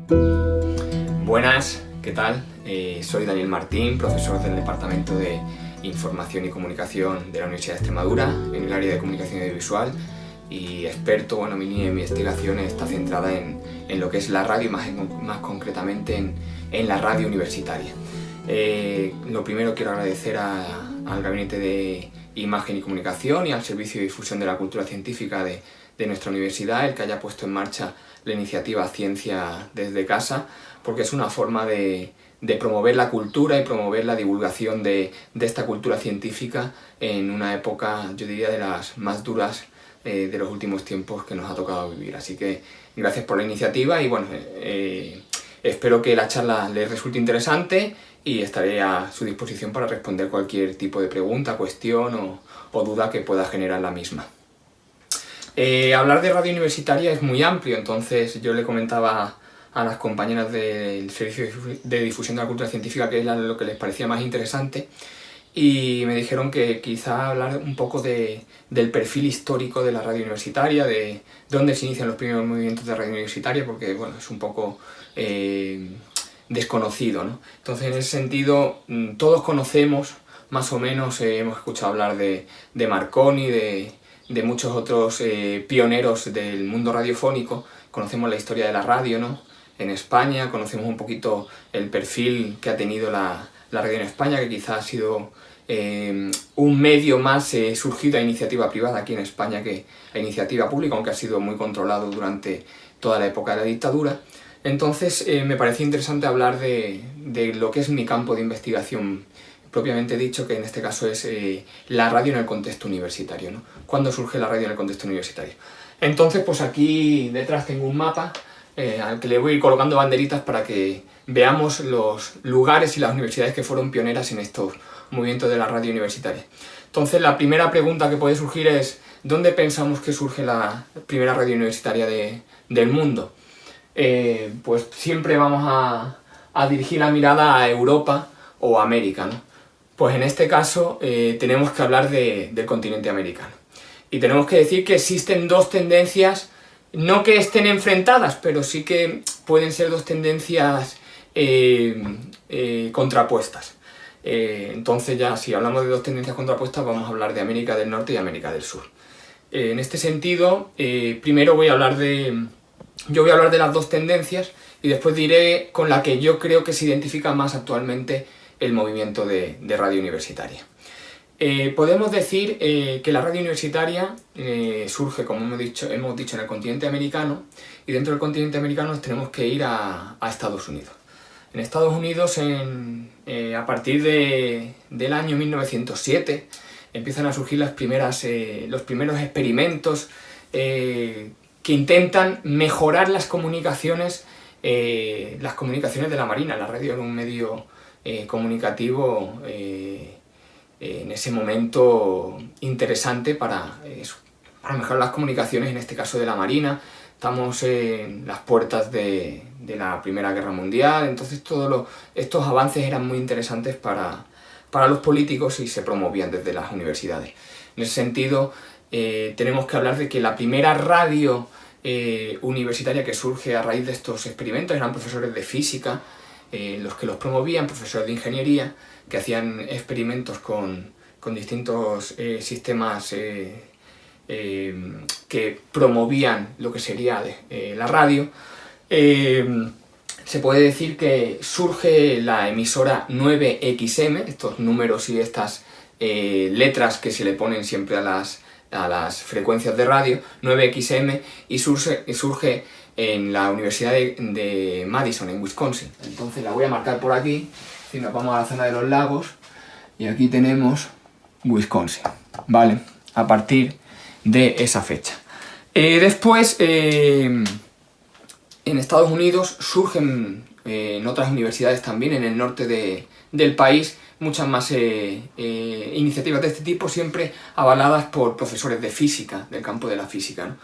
Buenas, ¿qué tal? Soy Daniel Martín, profesor del Departamento de Información y Comunicación de la Universidad de Extremadura en el área de comunicación audiovisual y experto. Bueno, mi línea de investigación está centrada en lo que es la radio, más concretamente en la radio universitaria. Lo primero, quiero agradecer al Gabinete de Imagen y Comunicación y al Servicio de Difusión de la Cultura Científica de nuestra universidad el que haya puesto en marcha la iniciativa Ciencia desde Casa, porque es una forma de promover la cultura y promover la divulgación de esta cultura científica en una época, yo diría, de las más duras de los últimos tiempos que nos ha tocado vivir. Así que gracias por la iniciativa y bueno, espero que la charla les resulte interesante y estaré a su disposición para responder cualquier tipo de pregunta, cuestión o duda que pueda generar la misma. Hablar de radio universitaria es muy amplio, entonces yo le comentaba a las compañeras del Servicio de Difusión de la Cultura Científica que era lo que les parecía más interesante y me dijeron que quizá hablar un poco del perfil histórico de la radio universitaria, de dónde se inician los primeros movimientos de radio universitaria, porque bueno, es un poco desconocido, ¿no? Entonces, en ese sentido, todos conocemos, más o menos, hemos escuchado hablar de Marconi, de muchos otros pioneros del mundo radiofónico. Conocemos la historia de la radio, ¿no?, en España, conocemos un poquito el perfil que ha tenido la radio en España, que quizá ha sido un medio más surgido a iniciativa privada aquí en España que a iniciativa pública, aunque ha sido muy controlado durante toda la época de la dictadura. Entonces me parecía interesante hablar de lo que es mi campo de investigación propiamente dicho, que en este caso es la radio en el contexto universitario, ¿no? ¿Cuándo surge la radio en el contexto universitario? Entonces, pues aquí detrás tengo un mapa al que le voy a ir colocando banderitas para que veamos los lugares y las universidades que fueron pioneras en estos movimientos de la radio universitaria. Entonces, la primera pregunta que puede surgir es ¿dónde pensamos que surge la primera radio universitaria del mundo? Pues siempre vamos a dirigir la mirada a Europa o a América, ¿no? Pues en este caso tenemos que hablar del continente americano. Y tenemos que decir que existen dos tendencias, no que estén enfrentadas, pero sí que pueden ser dos tendencias contrapuestas. Entonces ya, si hablamos de dos tendencias contrapuestas, vamos a hablar de América del Norte y América del Sur. En este sentido, primero yo voy a hablar de las dos tendencias y después diré con la que yo creo que se identifica más actualmente el movimiento de radio universitaria. Podemos decir que la radio universitaria surge, como hemos dicho, en el continente americano, y dentro del continente americano nos tenemos que ir a Estados Unidos. En Estados Unidos, a partir del año 1907, empiezan a surgir los primeros experimentos que intentan mejorar las comunicaciones de la Marina. La radio era un medio comunicativo en ese momento interesante para mejorar las comunicaciones, en este caso de la Marina. Estamos en las puertas de la Primera Guerra Mundial, entonces todos estos avances eran muy interesantes para los políticos y se promovían desde las universidades. En ese sentido, tenemos que hablar de que la primera radio universitaria que surge a raíz de estos experimentos eran profesores de física, los que los promovían, profesores de ingeniería, que hacían experimentos con distintos sistemas que promovían lo que sería la radio. Se puede decir que surge la emisora 9XM, estos números y estas letras que se le ponen siempre a las frecuencias de radio, 9XM, y surge en la Universidad de Madison, en Wisconsin. Entonces la voy a marcar por aquí, si nos vamos a la zona de los lagos, y aquí tenemos Wisconsin, ¿vale? A partir de esa fecha. Después, en Estados Unidos surgen en otras universidades también, en el norte del país, muchas más iniciativas de este tipo, siempre avaladas por profesores de física, del campo de la física, ¿no?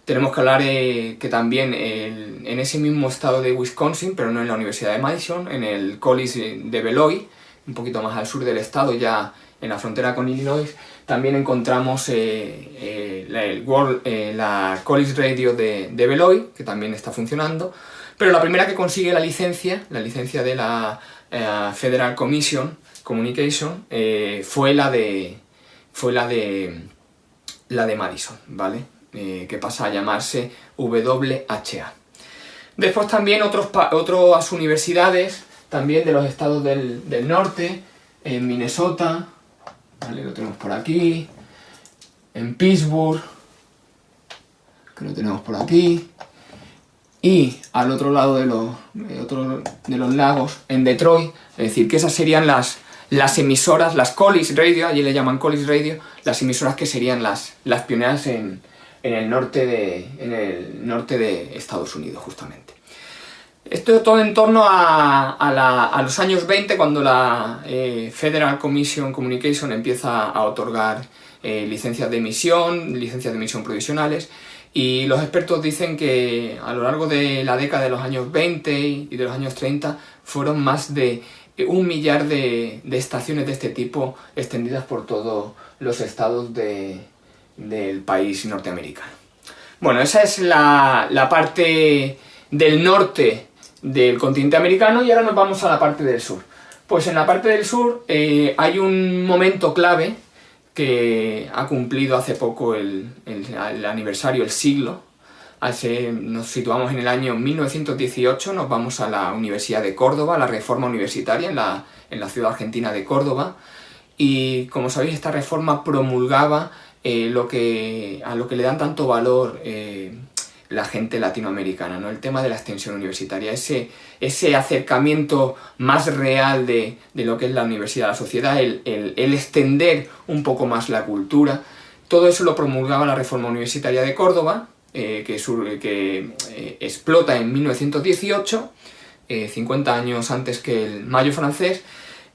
Tenemos que hablar que también en ese mismo estado de Wisconsin, pero no en la Universidad de Madison, en el College de Beloit, un poquito más al sur del estado, ya en la frontera con Illinois, también encontramos la College Radio de Beloit, que también está funcionando, pero la primera que consigue la licencia de la Federal Communication, fue la de Madison, ¿vale? Que pasa a llamarse WHA. Después también otras universidades, también de los estados del norte, en Minnesota, ¿vale? Lo tenemos por aquí, en Pittsburgh, que lo tenemos por aquí, y al otro lado de los lagos, en Detroit, es decir, que esas serían las emisoras, las College Radio, allí le llaman College Radio, las emisoras que serían las pioneras en el norte de Estados Unidos, justamente. Esto todo en torno a los años 20, cuando la Federal Communication empieza a otorgar licencias de emisión provisionales, y los expertos dicen que a lo largo de la década de los años 20 y de los años 30 fueron más de 1 millar de estaciones de este tipo extendidas por todos los estados del país norteamericano. Bueno, esa es la parte del norte del continente americano, y ahora nos vamos a la parte del sur. Pues en la parte del sur hay un momento clave que ha cumplido hace poco el aniversario, el siglo. Nos situamos en el año 1918, nos vamos a la Universidad de Córdoba, la reforma universitaria en la ciudad argentina de Córdoba, y como sabéis, esta reforma promulgaba a lo que le dan tanto valor la gente latinoamericana, ¿no? El tema de la extensión universitaria, ese acercamiento más real de lo que es la universidad a la sociedad, el extender un poco más la cultura. Todo eso lo promulgaba la reforma universitaria de Córdoba, que explota en 1918, 50 años antes que el Mayo francés.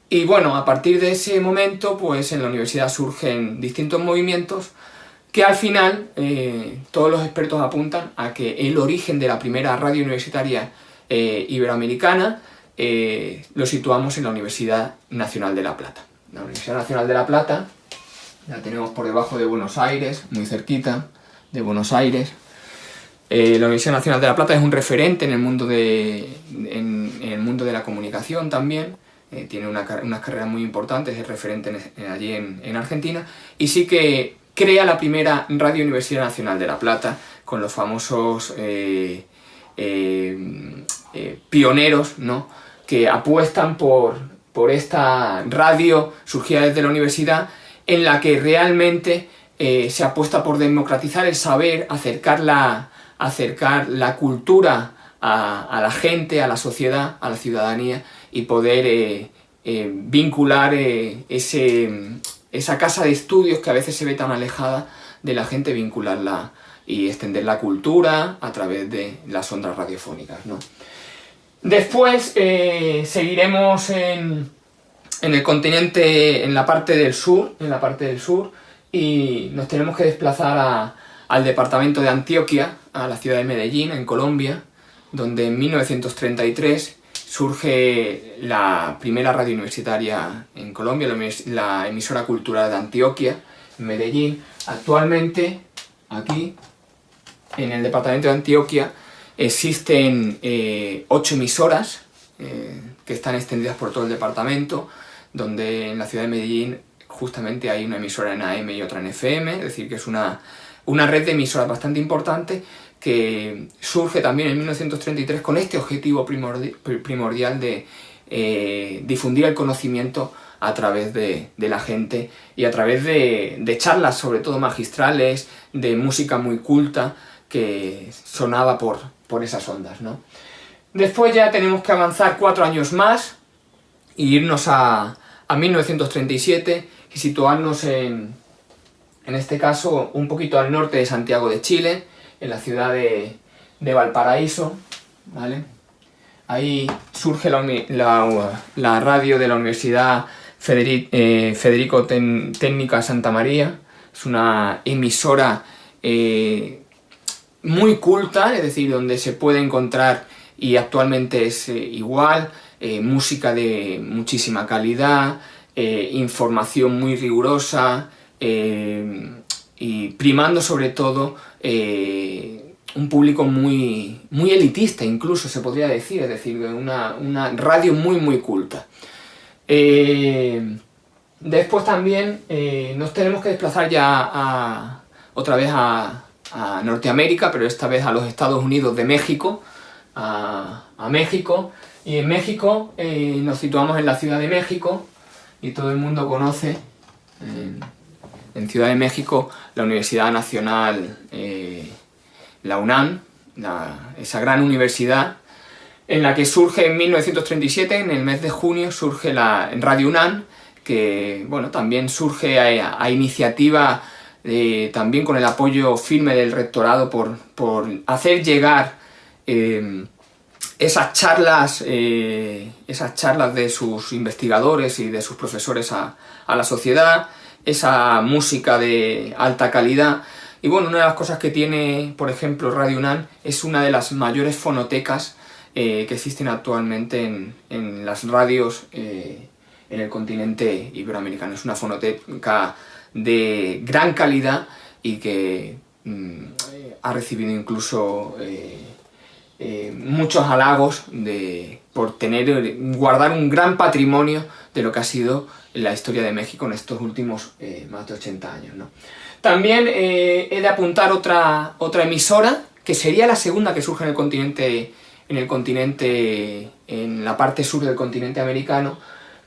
Y bueno, a partir de ese momento, pues en la universidad surgen distintos movimientos que al final todos los expertos apuntan a que el origen de la primera radio universitaria iberoamericana lo situamos en la Universidad Nacional de La Plata. La Universidad Nacional de La Plata la tenemos por debajo de Buenos Aires, muy cerquita de Buenos Aires. La Universidad Nacional de La Plata es un referente en el mundo de la comunicación también. Tiene unas carreras muy importantes, es referente allí en Argentina, y sí que crea la primera Radio Universidad Nacional de La Plata con los famosos pioneros, ¿no?, que apuestan por esta radio surgida desde la universidad, en la que realmente se apuesta por democratizar el saber, acercar la cultura a la gente, a la sociedad, a la ciudadanía, y poder vincular esa casa de estudios que a veces se ve tan alejada de la gente, vincularla y extender la cultura a través de las ondas radiofónicas, ¿no? Después seguiremos en el continente, en la parte del sur, y nos tenemos que desplazar al departamento de Antioquia, a la ciudad de Medellín, en Colombia, donde en 1933 surge la primera radio universitaria en Colombia, la emisora cultural de Antioquia, en Medellín. Actualmente, aquí, en el departamento de Antioquia, existen 8 emisoras que están extendidas por todo el departamento, donde en la ciudad de Medellín justamente hay una emisora en AM y otra en FM, es decir, que es una red de emisoras bastante importante, que surge también en 1933 con este objetivo primordial de difundir el conocimiento a través de la gente, y a través de charlas, sobre todo magistrales, de música muy culta que sonaba por esas ondas, ¿no? Después ya tenemos que avanzar 4 años más e irnos a 1937 y situarnos en este caso un poquito al norte de Santiago de Chile, en la ciudad de Valparaíso, ¿vale? Ahí surge la radio de la Universidad Federico Técnica Santa María. Es una emisora muy culta, es decir, donde se puede encontrar, y actualmente es igual, música de muchísima calidad, información muy rigurosa, y primando sobre todo un público muy elitista, incluso se podría decir, es decir, una radio muy culta. Después también nos tenemos que desplazar ya otra vez a Norteamérica, pero esta vez a los Estados Unidos de México, a México, y en México nos situamos en la Ciudad de México, y todo el mundo conoce en Ciudad de México la Universidad Nacional, la UNAM, esa gran universidad en la que surge en 1937, en el mes de junio, surge la Radio UNAM, que bueno, también surge a iniciativa, también con el apoyo firme del rectorado por hacer llegar esas charlas de sus investigadores y de sus profesores a la sociedad, esa música de alta calidad. Y bueno, una de las cosas que tiene, por ejemplo, Radio UNAM es una de las mayores fonotecas que existen actualmente en las radios en el continente iberoamericano. Es una fonoteca de gran calidad y que ha recibido incluso muchos halagos por guardar un gran patrimonio de lo que ha sido la historia de México en estos últimos más de 80 años, ¿no? También he de apuntar otra emisora, que sería la segunda que surge en el continente, en la parte sur del continente americano,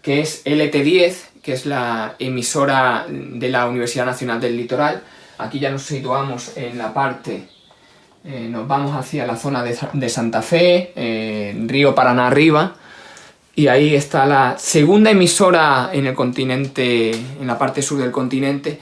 que es LT10, que es la emisora de la Universidad Nacional del Litoral. Aquí ya nos situamos en la parte, nos vamos hacia la zona de Santa Fe, río Paraná arriba, y ahí está la segunda emisora en el continente, en la parte sur del continente,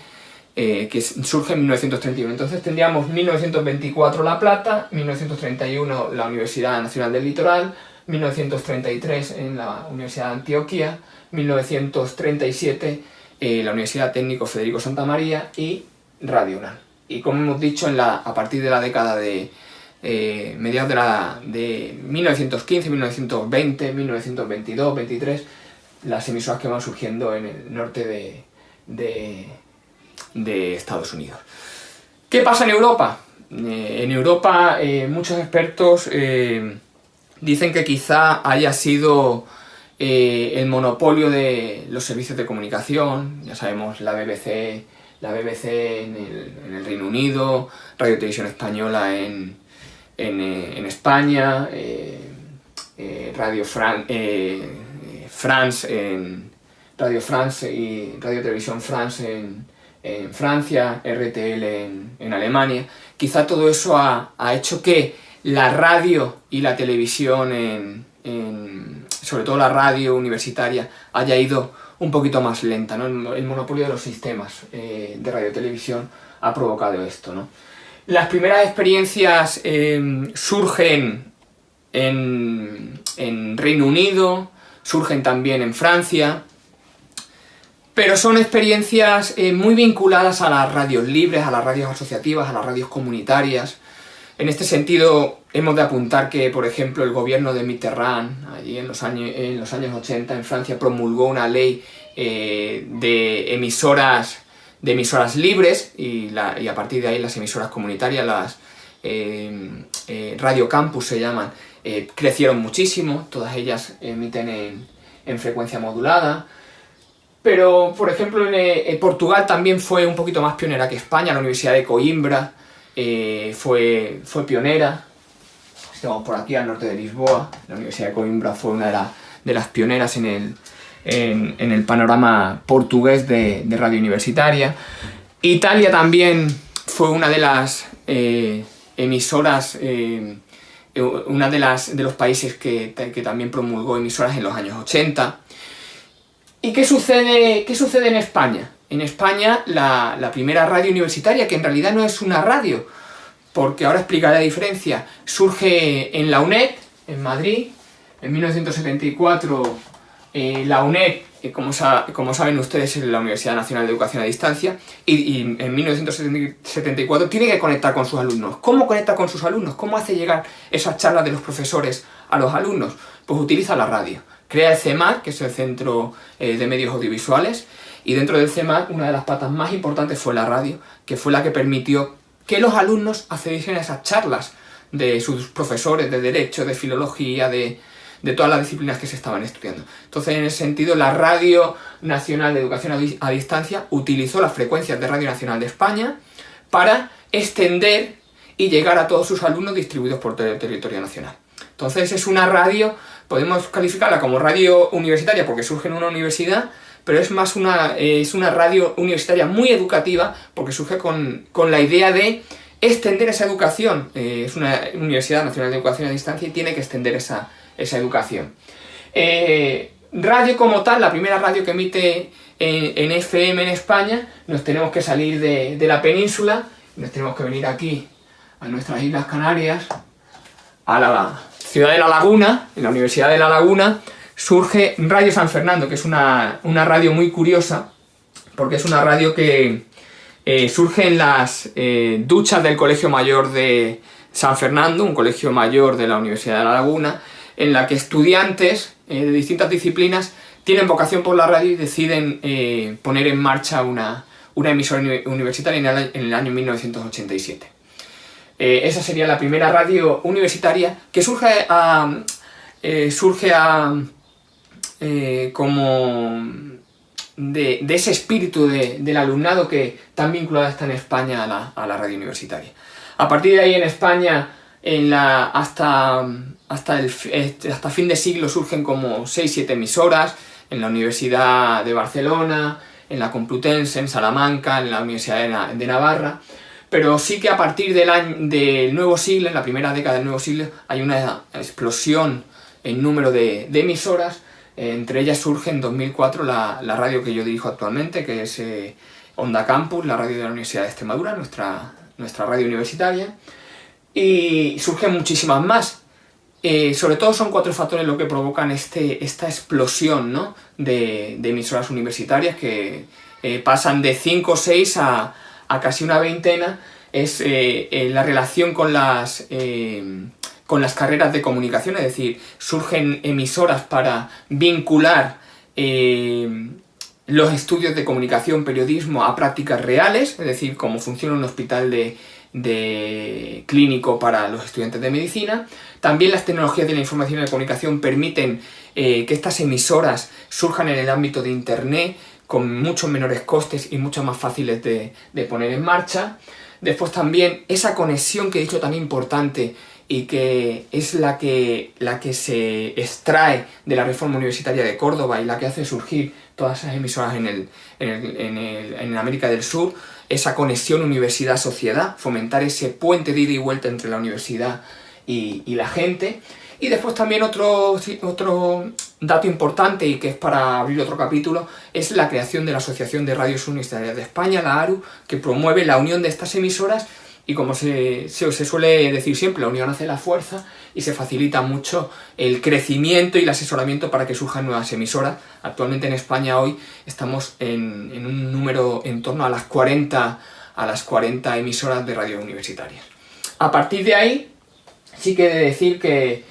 que surge en 1931. Entonces tendríamos 1924 La Plata, 1931 la Universidad Nacional del Litoral, 1933 en la Universidad de Antioquia, 1937 la Universidad Técnico Federico Santa María y Radio UNAM. Y como hemos dicho, a partir de la década de mediados de 1915, 1920, 1922, 23, las emisoras que van surgiendo en el norte de Estados Unidos. ¿Qué pasa en Europa? En Europa muchos expertos dicen que quizá haya sido el monopolio de los servicios de comunicación. Ya sabemos, la BBC en el Reino Unido, Radio Televisión Española en España, Radio France y Radio Televisión France en Francia, RTL en Alemania. Quizá todo eso ha hecho que la radio y la televisión, sobre todo la radio universitaria, haya ido un poquito más lenta, ¿no? El monopolio de los sistemas de radio-televisión ha provocado esto, ¿no? Las primeras experiencias surgen en Reino Unido, surgen también en Francia, pero son experiencias muy vinculadas a las radios libres, a las radios asociativas, a las radios comunitarias. En este sentido, hemos de apuntar que, por ejemplo, el gobierno de Mitterrand, allí en los años 80 en Francia, promulgó una ley de emisoras libres y a partir de ahí las emisoras comunitarias, las Radio Campus se llaman, crecieron muchísimo. Todas ellas emiten en frecuencia modulada. Pero, por ejemplo, Portugal también fue un poquito más pionera que España. La Universidad de Coimbra fue pionera. Estamos por aquí al norte de Lisboa. La Universidad de Coimbra fue una de las pioneras en el panorama portugués de radio universitaria. Italia también fue una de las emisoras, una de los países que también promulgó emisoras en los años 80. ¿Y qué sucede en España? En España la primera radio universitaria, que en realidad no es una radio, porque ahora explicaré la diferencia, surge en la UNED, en Madrid. En 1974 la UNED, como saben ustedes, es la Universidad Nacional de Educación a Distancia, y en 1974 tiene que conectar con sus alumnos. ¿Cómo conecta con sus alumnos? ¿Cómo hace llegar esas charlas de los profesores a los alumnos? Pues utiliza la radio. Crea el CEMAR, que es el Centro de Medios Audiovisuales, y dentro del CEMAC una de las patas más importantes fue la radio, que fue la que permitió que los alumnos accediesen a esas charlas de sus profesores de Derecho, de Filología, de todas las disciplinas que se estaban estudiando. Entonces, en ese sentido, la Radio Nacional de Educación a Distancia utilizó las frecuencias de Radio Nacional de España para extender y llegar a todos sus alumnos distribuidos por todo el territorio nacional. Entonces, es una radio, podemos calificarla como radio universitaria porque surge en una universidad, pero es más es una radio universitaria muy educativa porque surge con la idea de extender esa educación. Es una Universidad Nacional de Educación a Distancia y tiene que extender esa educación. Radio como tal, la primera radio que emite en FM en España, nos tenemos que salir de la península, nos tenemos que venir aquí a nuestras Islas Canarias, a la ciudad de La Laguna. En la Universidad de La Laguna surge Radio San Fernando, que es una radio muy curiosa, porque es una radio que surge en las duchas del Colegio Mayor de San Fernando, un colegio mayor de la Universidad de La Laguna, en la que estudiantes de distintas disciplinas tienen vocación por la radio y deciden poner en marcha una emisora universitaria en el año 1987. Esa sería la primera radio universitaria que surge como de ese espíritu del alumnado que tan vinculado está en España a la radio universitaria. A partir de ahí en España, hasta fin de siglo surgen como 6-7 emisoras en la Universidad de Barcelona, en la Complutense, en Salamanca, en la Universidad de Navarra, pero sí que a partir del nuevo siglo, en la primera década del nuevo siglo, hay una explosión en número de emisoras. Entre ellas surge en 2004 la radio que yo dirijo actualmente, que es Onda Campus, la radio de la Universidad de Extremadura, nuestra radio universitaria, y surgen muchísimas más. Sobre todo son 4 factores lo que provocan esta explosión, ¿no?, de emisoras universitarias que pasan de 5 o 6 a casi una veintena. Es la relación con las carreras de comunicación, es decir, surgen emisoras para vincular los estudios de comunicación, periodismo a prácticas reales, es decir, cómo funciona un hospital de clínico para los estudiantes de medicina. También las tecnologías de la información y la comunicación permiten que estas emisoras surjan en el ámbito de Internet con muchos menores costes y mucho más fáciles de poner en marcha. Después también esa conexión que he dicho tan importante y que es la que se extrae de la reforma universitaria de Córdoba y la que hace surgir todas esas emisoras en América del Sur, esa conexión universidad-sociedad, fomentar ese puente de ida y vuelta entre la universidad y la gente. Y después también otro dato importante, y que es para abrir otro capítulo, es la creación de la Asociación de Radios Universitarias de España, la ARU, que promueve la unión de estas emisoras. Y como se suele decir siempre, la unión hace la fuerza y se facilita mucho el crecimiento y el asesoramiento para que surjan nuevas emisoras. Actualmente en España hoy estamos en un número en torno a las 40 emisoras de radio universitarias. A partir de ahí sí que he de decir que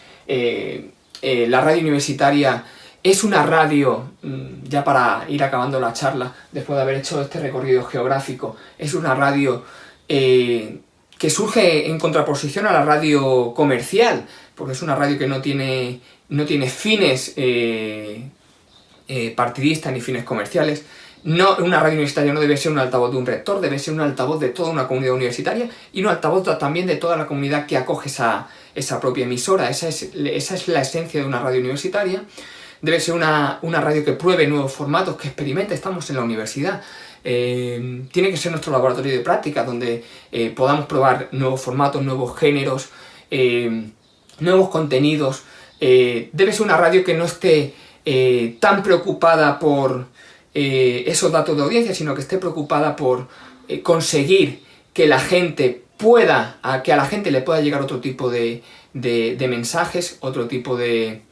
la radio universitaria es una radio, ya para ir acabando la charla, después de haber hecho este recorrido geográfico, es una radio que surge en contraposición a la radio comercial, porque es una radio que no tiene fines partidistas ni fines comerciales. Una radio universitaria no debe ser un altavoz de un rector, debe ser un altavoz de toda una comunidad universitaria y un altavoz también de toda la comunidad que acoge esa propia emisora. Esa es la esencia de una radio universitaria. Debe ser una radio que pruebe nuevos formatos, que experimente. Estamos en la universidad. Tiene que ser nuestro laboratorio de práctica donde podamos probar nuevos formatos, nuevos géneros, nuevos contenidos. Debe ser una radio que no esté tan preocupada por esos datos de audiencia, sino que esté preocupada por conseguir que a la gente le pueda llegar otro tipo de mensajes, otro tipo de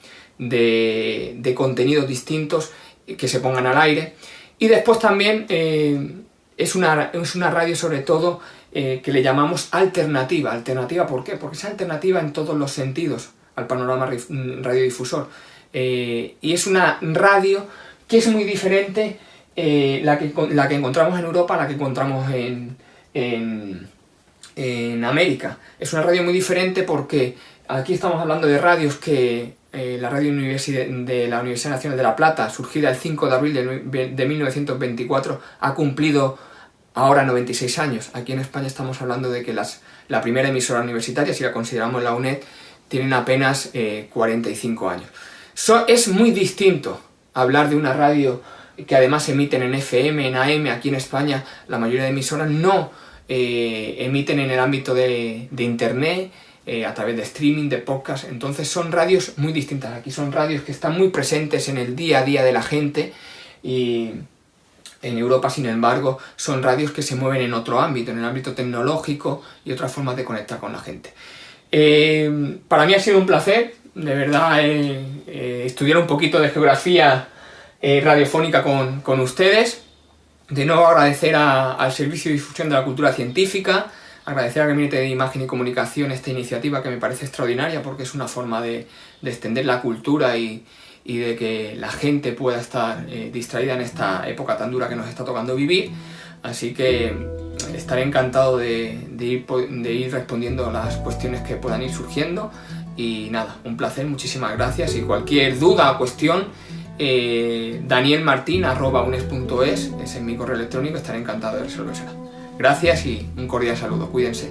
contenidos distintos que se pongan al aire. Y después también es una radio sobre todo que le llamamos alternativa. ¿Alternativa por qué? Porque es alternativa en todos los sentidos al panorama radiodifusor. Y es una radio que es muy diferente la que encontramos en Europa, la que encontramos en América. Es una radio muy diferente porque aquí estamos hablando de radios que la radio de la Universidad Nacional de La Plata, surgida el 5 de abril de 1924, ha cumplido ahora 96 años. Aquí en España estamos hablando de que la primera emisora universitaria, si la consideramos la UNED, tienen apenas 45 años. Es muy distinto hablar de una radio que además emiten en FM, en AM. Aquí en España la mayoría de emisoras no emiten en el ámbito de internet, a través de streaming, de podcast. Entonces son radios muy distintas. Aquí son radios que están muy presentes en el día a día de la gente, y en Europa, sin embargo, son radios que se mueven en otro ámbito, en el ámbito tecnológico y otras formas de conectar con la gente. Para mí ha sido un placer, de verdad, estudiar un poquito de geografía radiofónica con ustedes. De nuevo agradecer al Servicio de Difusión de la Cultura Científica, agradecer al Gabinete de Imagen y Comunicación esta iniciativa que me parece extraordinaria, porque es una forma de extender la cultura y de que la gente pueda estar distraída en esta época tan dura que nos está tocando vivir. Así que estaré encantado de ir respondiendo a las cuestiones que puedan ir surgiendo. Y nada, un placer, muchísimas gracias. Y cualquier duda o cuestión, danielmartin@unes.es, ese es mi correo electrónico, estaré encantado de resolvérsela. Gracias y un cordial saludo, cuídense.